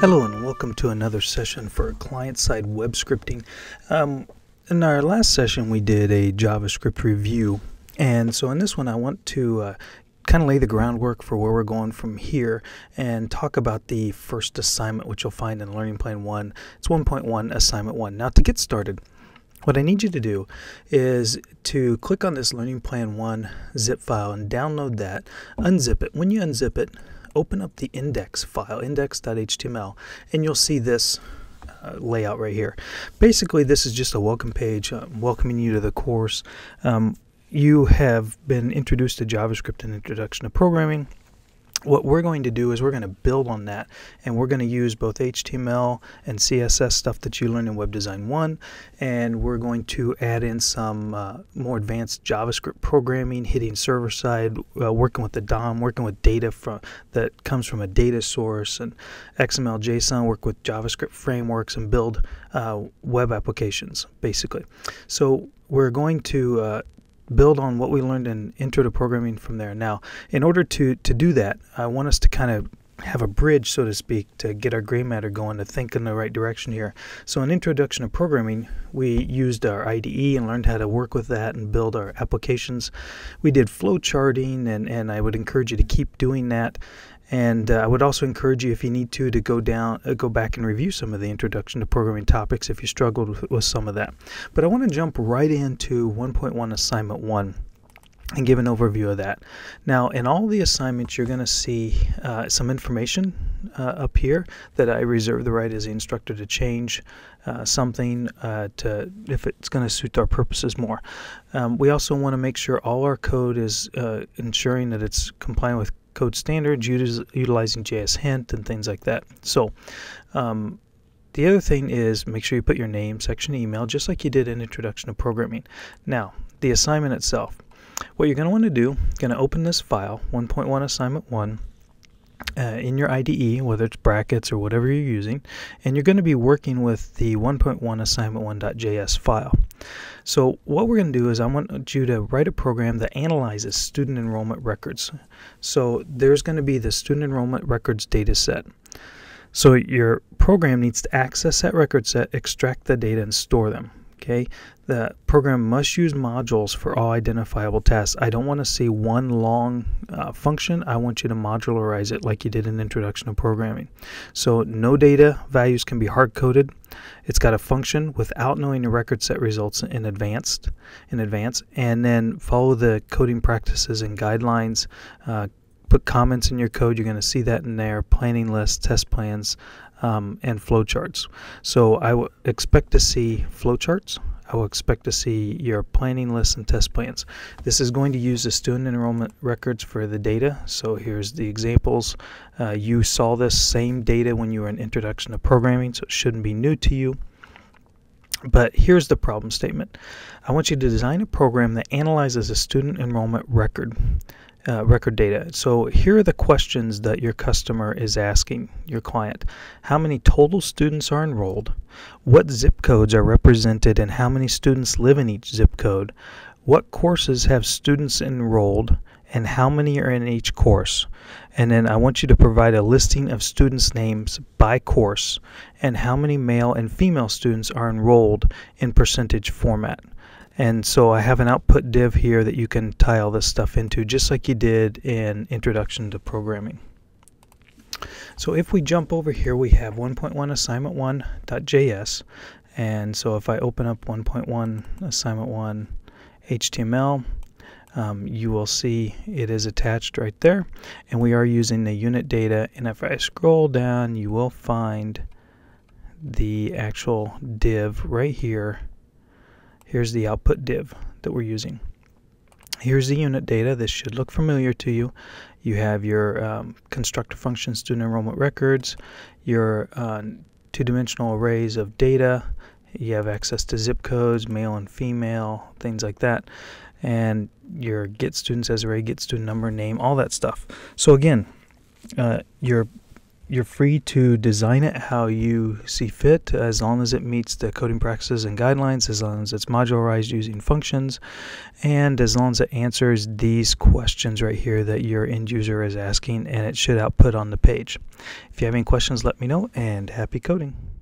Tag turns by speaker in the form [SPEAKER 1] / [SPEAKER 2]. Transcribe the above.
[SPEAKER 1] Hello and welcome to another session for client-side web scripting. In our last session we did a JavaScript review, and so in this one I want to kind of lay the groundwork for where we're going from here and talk about the first assignment, which you'll find in Learning Plan 1. It's 1.1 Assignment 1. Now to get started, what I need you to do is to click on this Learning Plan 1 zip file and download that, unzip it. When you unzip it, open up the index file, index.html, and you'll see this layout right here. Basically, this is just a welcome page welcoming you to the course. You have been introduced to JavaScript and Introduction to Programming. What we're going to do is we're going to build on that, and we're going to use both HTML and CSS stuff that you learned in Web Design 1, and we're going to add in some more advanced JavaScript programming, hitting server-side, working with the DOM, working with data that comes from a data source, and XML, JSON, work with JavaScript frameworks, and build web applications, basically. So we're going to build on what we learned in Intro to Programming from there. Now, in order to do that, I want us to kind of have a bridge, so to speak, to get our gray matter going, to think in the right direction here. So in Introduction to Programming, we used our IDE and learned how to work with that and build our applications. We did flow charting, and I would encourage you to keep doing that. And I would also encourage you, if you need to go back and review some of the Introduction to Programming topics if you struggled with some of that. But I want to jump right into 1.1 Assignment 1 and give an overview of that. Now, in all the assignments, you're going to see some information up here that I reserve the right as the instructor to change something if it's going to suit our purposes more. We also want to make sure all our code is ensuring that it's compliant with code standards, utilizing JS Hint and things like that. So the other thing is make sure you put your name, section, email, just like you did in Introduction to Programming. Now, the assignment itself. What you're going to want to do, you're going to open this file, 1.1 Assignment 1, in your IDE, whether it's brackets or whatever you're using, and you're going to be working with the 1.1 assignment1.js file. So what we're going to do is I want you to write a program that analyzes student enrollment records. So there's going to be the student enrollment records data set. So your program needs to access that record set, extract the data, and store them. Okay, the program must use modules for all identifiable tasks. I don't want to see one long function. I want you to modularize it like you did in Introduction to Programming. So no data values can be hard-coded. It's got a function without knowing the record set results in advance, and then follow the coding practices and guidelines. Put comments in your code. You're going to see that in there. Planning lists, test plans, and flowcharts. So I would expect to see flowcharts. I will expect to see your planning lists and test plans. This is going to use the student enrollment records for the data. So here's the examples. You saw this same data when you were in Introduction to Programming, so it shouldn't be new to you. But here's the problem statement. I want you to design a program that analyzes a student enrollment record data. So here are the questions that your customer is asking your client. How many total students are enrolled? What zip codes are represented and how many students live in each zip code? What courses have students enrolled and how many are in each course? And then I want you to provide a listing of students' names by course and how many male and female students are enrolled in percentage format. And so I have an output div here that you can tie all this stuff into, just like you did in Introduction to Programming. So if we jump over here, we have 1.1 assignment1.js. And so if I open up 1.1 assignment 1 HTML, you will see it is attached right there. And we are using the unit data. And if I scroll down, you will find the actual div right here. Here's the output div that we're using. Here's the unit data. This should look familiar to you. You have your constructor function student enrollment records, your two-dimensional arrays of data. You have access to zip codes, male and female, things like that. And your get students as array, get student number, name, all that stuff. So again, your you're free to design it how you see fit, as long as it meets the coding practices and guidelines, as long as it's modularized using functions, and as long as it answers these questions right here that your end user is asking, and it should output on the page. If you have any questions, let me know, and happy coding.